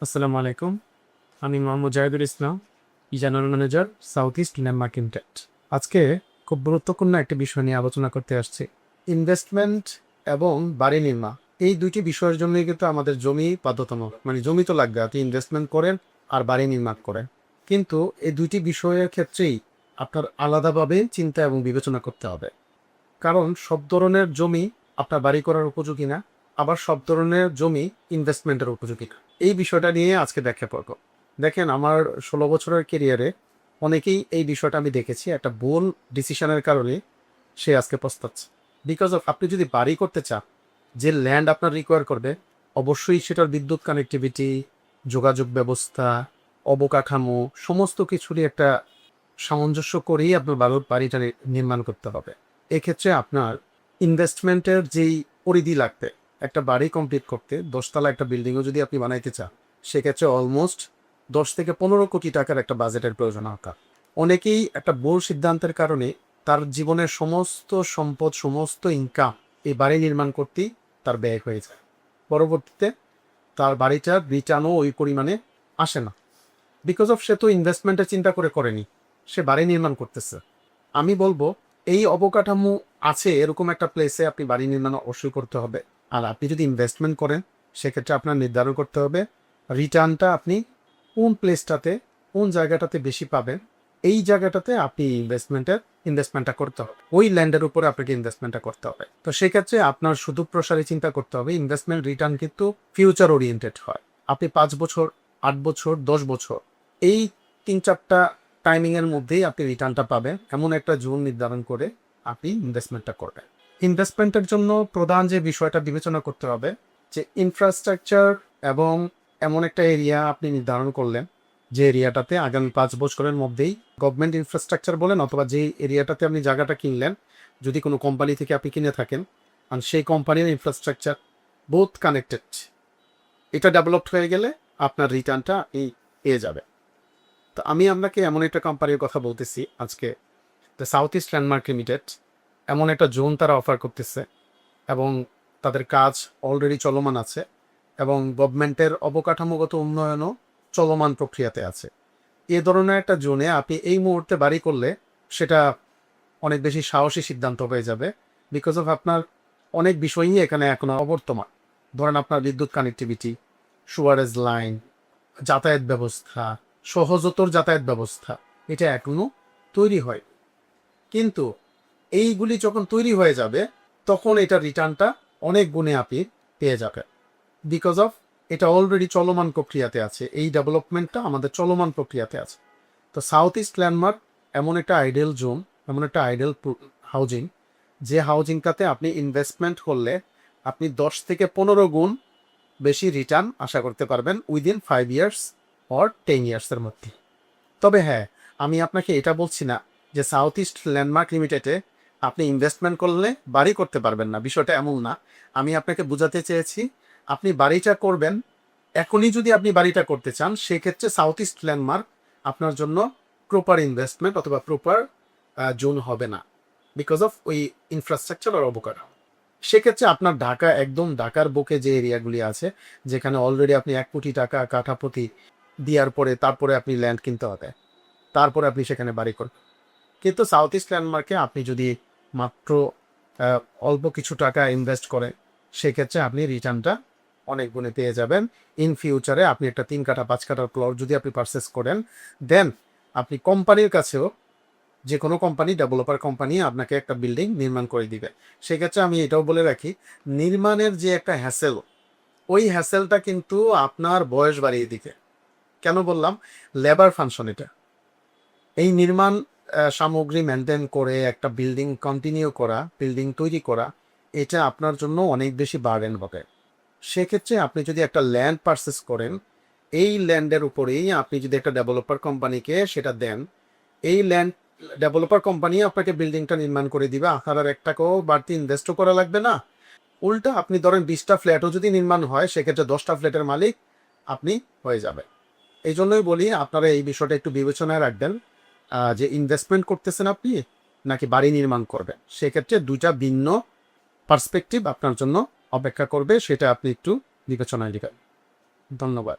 আসসালামু আলাইকুম। আমি Mohammad Jahidul Islam, general manager, South East Landmark Limited. আজকে খুব গুরুত্বপূর্ণ একটা বিষয় নিয়ে আলোচনা করতে আসছি। ইনভেস্টমেন্ট এবং বাড়ি নির্মাণ, এই দুইটি বিষয়ের জন্যই কিন্তু আমাদের জমি বাধ্যতামূলক। মানে জমি তো লাগবে, আপনি ইনভেস্টমেন্ট করেন আর বাড়ি নির্মাণ করেন, কিন্তু এই দুইটি বিষয়ের ক্ষেত্রেই আপনার আলাদাভাবে চিন্তা এবং বিবেচনা করতে হবে। কারণ সব ধরনের জমি আপনার বাড়ি করার উপযোগী না, আবার সব ধরনের জমি ইনভেস্টমেন্টের উপযোগী না। এই বিষয়টা নিয়ে আজকে ব্যাখ্যা করব। দেখেন, আমার 16 বছরের কেরিয়ারে অনেকেই এই বিষয়টা আমি দেখেছি, একটা ভুল ডিসিশনের কারণে সে আজকে পস্তাচ্ছে। বিকজ অফ, আপনি যদি বাড়ি করতে চান, যে ল্যান্ড আপনার রিকোয়ার করবে, অবশ্যই সেটার বিদ্যুৎ কানেক্টিভিটি, যোগাযোগ ব্যবস্থা, অবকাঠামো, সমস্ত কিছুরই একটা সামঞ্জস্য করেই আপনার বাড়িটা নির্মাণ করতে হবে। এক্ষেত্রে আপনার ইনভেস্টমেন্টের যেই পরিধি লাগবে, একটা বাড়ি কমপ্লিট করতে 10 তলা একটা বিল্ডিংও যদি আপনি বানাইতে চান, সেক্ষেত্রে অলমোস্ট 10 থেকে 15 কোটি টাকার একটা বাজেটের প্রয়োজন হয়। অনেকেই একটা ভুল সিদ্ধান্তের কারণে তার জীবনের সমস্ত সম্পদ, সমস্ত ইনকাম এই বাড়ি নির্মাণ করতেই তার ব্যয় হয়ে যায়। পরবর্তীতে তার বাড়িটার রিটার্নও ওই পরিমাণে আসে না। বিকজ অফ, সে তো ইনভেস্টমেন্টের চিন্তা করেনি, সে বাড়ি নির্মাণ করতেছে। আমি বলবো, এই অবকাঠামো আছে এরকম একটা প্লেসে আপনি বাড়ি নির্মাণ অবশ্যই করতে হবে। আর আপনি যদি ইনভেস্টমেন্ট করেন, সেক্ষেত্রে আপনার নির্ধারণ করতে হবে রিটার্নটা আপনি কোন প্লেসটাতে, কোন জায়গাটাতে বেশি পাবেন। এই জায়গাটাতে আপনি ইনভেস্টমেন্টটা করতে হবে, ওই ল্যান্ডের উপরে আপনাকে ইনভেস্টমেন্টটা করতে হবে। তো সেক্ষেত্রে আপনার শুধু প্রসারে চিন্তা করতে হবে। ইনভেস্টমেন্ট রিটার্ন কিন্তু ফিউচার ওরিয়েন্টেড হয়। আপনি 5 বছর, 8 বছর, 10 বছর, এই 3-4টা টাইমিংয়ের মধ্যেই আপনি রিটার্নটা পাবেন, এমন একটা জোন নির্ধারণ করে আপনি ইনভেস্টমেন্টটা করবেন। ইনভেস্টমেন্টের জন্য প্রধান যে বিষয়টা বিবেচনা করতে হবে, যে ইনফ্রাস্ট্রাকচার এবং এমন একটা এরিয়া আপনি নির্ধারণ করলেন, যে এরিয়াটাতে আগামী 5 বছরের মধ্যেই গভর্নমেন্ট ইনফ্রাস্ট্রাকচার বলেন, অথবা যে এরিয়াটাতে আপনি জায়গাটা কিনলেন, যদি কোনো কোম্পানি থেকে আপনি কিনে থাকেন, আর সেই কোম্পানির ইনফ্রাস্ট্রাকচার বোথ কানেক্টেড, এটা ডেভেলপড হয়ে গেলে আপনার রিটার্নটা পেয়ে যাবে। তো আমি আপনাকে এমন একটা কোম্পানির কথা বলতেছি আজকে, the south East Landmark limited. এমন একটা জোন তারা অফার করতেছে এবং তাদের কাজ অলরেডি চলমান আছে, এবং গভর্নমেন্টের অবকাঠামোগত উন্নয়নও চলমান প্রক্রিয়াতে আছে। এ ধরনের একটা জোনে আপনি এই মুহূর্তে বাড়ি করলে সেটা অনেক বেশি সাহসী সিদ্ধান্ত হয়ে যাবে। বিকজ অফ, আপনার অনেক বিষয়ই এখানে এখনো অবর্তমান। ধরেন, আপনার বিদ্যুৎ কানেক্টিভিটি, সুয়ারেজ লাইন, যাতায়াত ব্যবস্থা, সহজতর যাতায়াত ব্যবস্থা, এটা এখনো তৈরি হয়। কিন্তু এইগুলি যখন তৈরি হয়ে যাবে, তখন এটা রিটার্নটা অনেক গুণে আপনি পেয়ে যাবেন। বিকজ অফ, এটা অলরেডি চলমান প্রক্রিয়াতে আছে, এই ডেভেলপমেন্টটা আমাদের চলমান প্রক্রিয়াতে আছে। তো সাউথ ইস্ট ল্যান্ডমার্ক এমন একটা আইডিয়াল জোন, এমন একটা আইডিয়াল হাউজিং, যে হাউজিংটাতে আপনি ইনভেস্টমেন্ট করলে আপনি 10 থেকে 15 গুণ বেশি রিটার্ন আশা করতে পারবেন উইদিন 5 ইয়ার্স অর 10 ইয়ার্সের মধ্যে। তবে হ্যাঁ, আমি আপনাকে এটা বলছি না যে সাউথ ইস্ট ল্যান্ডমার্ক লিমিটেডে আপনি ইনভেস্টমেন্ট করলে বাড়ি করতে পারবেন না, বিষয়টা এমন না। আমি আপনাকে বোঝাতে চেয়েছি, আপনি বাড়িটা করবেন, এখনই যদি আপনি বাড়িটা করতে চান, সেক্ষেত্রে সাউথ ইস্ট ল্যান্ডমার্ক আপনার জন্য প্রপার ইনভেস্টমেন্ট অথবা প্রপার জোন হবে না, বিকজ অফ ওই ইনফ্রাস্ট্রাকচার আর অবকাঠামো। সেক্ষেত্রে আপনার ঢাকা, একদম ঢাকার বুকে যে এরিয়াগুলি আছে, যেখানে অলরেডি আপনি 1 কোটি টাকা কাঠাপ্রতি দেওয়ার পরে তারপরে আপনি ল্যান্ড কিনতে হবে, তারপরে আপনি সেখানে বাড়ি করবেন। কিন্তু সাউথ ইস্ট ল্যান্ডমার্কে আপনি যদি মাত্র অল্প কিছু টাকা ইনভেস্ট করেন, সেক্ষেত্রে আপনি রিটার্নটা অনেক গুণে পেয়ে যাবেন। ইন ফিউচারে আপনি একটা 3 কাঠা 5 কাঠার প্লট যদি আপনি পারচেস করেন, দেন আপনি কোম্পানির কাছেও, যে কোনো কোম্পানি, ডেভেলপার কোম্পানি আপনাকে একটা বিল্ডিং নির্মাণ করে দিবে। সেক্ষেত্রে আমি এটাও বলে রাখি, নির্মাণের যে একটা হ্যাসেল, ওই হ্যাসেলটা কিন্তু আপনার বয়স বাড়িয়ে দিবে। কেন বললাম? লেবার ফাংশন এটা। এই নির্মাণ সামগ্রী মেনটেন করে একটা বিল্ডিং কন্টিনিউ করা, বিল্ডিং তৈরি করা, এটা আপনার জন্য অনেক বেশি বার্ডেন হবে। সেক্ষেত্রে আপনি যদি একটা ল্যান্ড পারচেস করেন, এই ল্যান্ডের উপরেই আপনি যদি একটা ডেভেলপার কোম্পানিকে সেটা দেন, এই ল্যান্ড ডেভেলপার কোম্পানি আপনাকে বিল্ডিংটা নির্মাণ করে দিবে, আপনার আর 1 টাকাও বাড়তি ইনভেস্টও করা লাগবে না। উল্টা আপনি ধরেন 20টা ফ্ল্যাটও যদি নির্মাণ হয়, সেক্ষেত্রে 10টা ফ্ল্যাটের মালিক আপনি হয়ে যাবেন। এই জন্যই বলি, আপনারা এই বিষয়টা একটু বিবেচনায় রাখবেন, যে ইনভেস্টমেন্ট করতেছেন আপনি নাকি বাড়ি নির্মাণ করবেন। সেক্ষেত্রে দুইটা ভিন্ন পার্সপেক্টিভ আপনার জন্য অপেক্ষা করবে, সেটা আপনি একটু বিবেচনায় নেবেন। ধন্যবাদ।